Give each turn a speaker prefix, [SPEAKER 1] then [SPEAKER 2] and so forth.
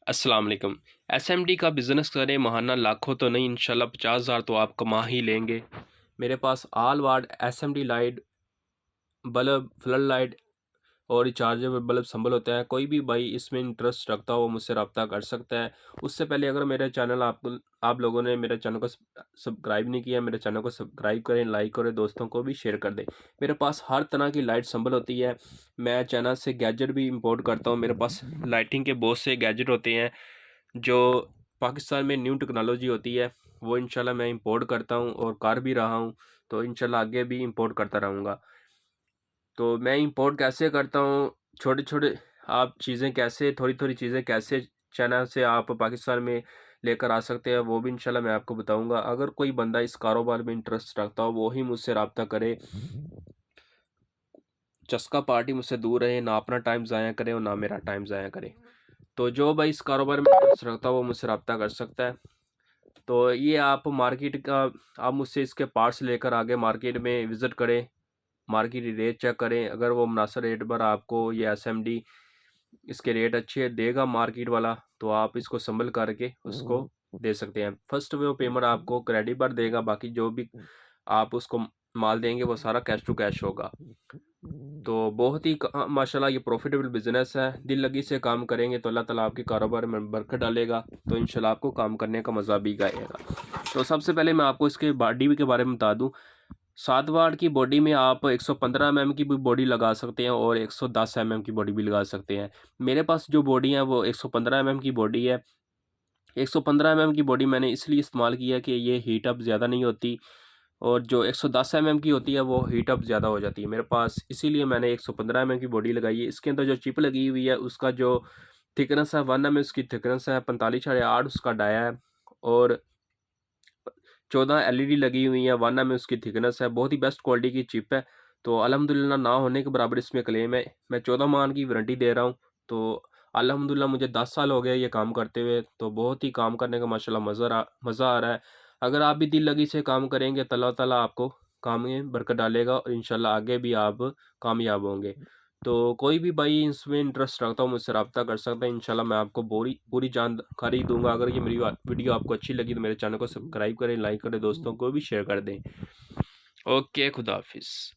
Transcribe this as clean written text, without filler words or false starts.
[SPEAKER 1] अस्सलाम वालेकुम। एसएमडी का बिज़नेस करें, माहाना लाखों तो नहीं, इंशाल्लाह 50,000 तो आप कमा ही लेंगे। मेरे पास ऑल वार्ड SMD light, bulb, flood light और रिचार्जेबल बल्ब संभल होते हैं। कोई भी भाई इसमें इंटरेस्ट रखता हो वो मुझसे रब्ता कर सकता है। उससे पहले अगर मेरे चैनल आप लोगों ने मेरे चैनल को सब्सक्राइब नहीं किया, मेरे चैनल को सब्सक्राइब करें, लाइक करें, दोस्तों को भी शेयर कर दें। मेरे पास हर तरह की लाइट संभल होती है। मैं चाइना से गैजेट भी इंपोर्ट करता हूँ। मेरे पास लाइटिंग के बहुत से गैजेट होते हैं जो पाकिस्तान में न्यू टेक्नोलॉजी होती है, वो इंशाल्लाह मैं इंपोर्ट करता हूँ और कर भी रहा हूँ। तो इंशाल्लाह आगे भी इंपोर्ट करता रहूँगा। तो मैं इंपोर्ट कैसे करता हूँ, छोटे-छोटे आप चीज़ें कैसे, थोड़ी-थोड़ी चीज़ें कैसे चाइना से आप पाकिस्तान में लेकर आ सकते हैं, वो भी इंशाल्लाह मैं आपको बताऊँगा। अगर कोई बंदा इस कारोबार में इंटरेस्ट रखता हो, वो ही मुझसे राब्ता करे। चस्का पार्टी मुझसे दूर रहे, ना अपना टाइम ज़ाया करे और ना मेरा टाइम ज़ाया करे। तो जो भाई इस कारोबार में इंटरेस्ट रखता हो, वो मुझसे राब्ता कर सकता है। तो ये आप मार्केट का आप मुझसे इसके पार्ट्स लेकर आगे मार्केट में विज़िट करें, मार्केट रेट चेक करें। अगर वो मुनासिब रेट पर आपको ये एसएमडी इसके रेट अच्छे देगा मार्केट वाला, तो आप इसको संभल करके उसको दे सकते हैं। फर्स्ट वो पेमेंट आपको क्रेडिट पर देगा, बाकी जो भी आप उसको माल देंगे वो सारा कैश टू कैश होगा। तो बहुत ही माशाल्लाह ये प्रॉफिटेबल बिज़नेस है। दिल लगी से काम करेंगे तो अल्लाह ताला आपके कारोबार में बरकत डालेगा, तो इंशाल्लाह आपको काम करने का मज़ा भी आएगा। तो सबसे पहले मैं आपको इसके बॉडी के बारे में बता दूँ। 7 वाट की बॉडी में आप 115 एमएम की भी बॉडी लगा सकते हैं और 110 एमएम की बॉडी भी लगा सकते हैं। मेरे पास जो बॉडी है वो 115 एमएम की बॉडी है। 115 एमएम की बॉडी मैंने इसलिए इस्तेमाल किया है कि ये हीट अप ज़्यादा नहीं होती, और जो 110 एमएम की होती है वो हीट अप ज़्यादा हो जाती है मेरे पास, इसीलिए मैंने 115 एमएम की बॉडी लगाई है। इसके अंदर जो चिप लगी हुई है उसका जो थिकनेस है 1 एमएम उसकी थिकनेस है, 45.8 उसका डाया है, और 14 एलईडी लगी हुई है, 1 एमएम उसकी थिकनेस है। बहुत ही बेस्ट क्वालिटी की चिप है। तो अल्हम्दुलिल्लाह ना होने के बराबर इसमें क्लेम है। मैं 14 माह की वारंटी दे रहा हूँ। तो अल्हम्दुलिल्लाह मुझे 10 साल हो गए ये काम करते हुए, तो बहुत ही काम करने का माशाल्लाह मज़ा आ रहा है। अगर आप भी दिल लगी से काम करेंगे तो अल्लाह ताला आपको काम में बरकत डालेगा और इंशाल्लाह आगे भी आप कामयाब होंगे। तो कोई भी भाई इसमें इंटरेस्ट रखता हो मुझसे रब्ता कर सकता है। इंशाल्लाह मैं आपको पूरी जानकारी दूँगा। अगर ये मेरी वीडियो आपको अच्छी लगी तो मेरे चैनल को सब्सक्राइब करें, लाइक करें, दोस्तों को भी शेयर कर दें। ओके, खुदा हाफ़िज़।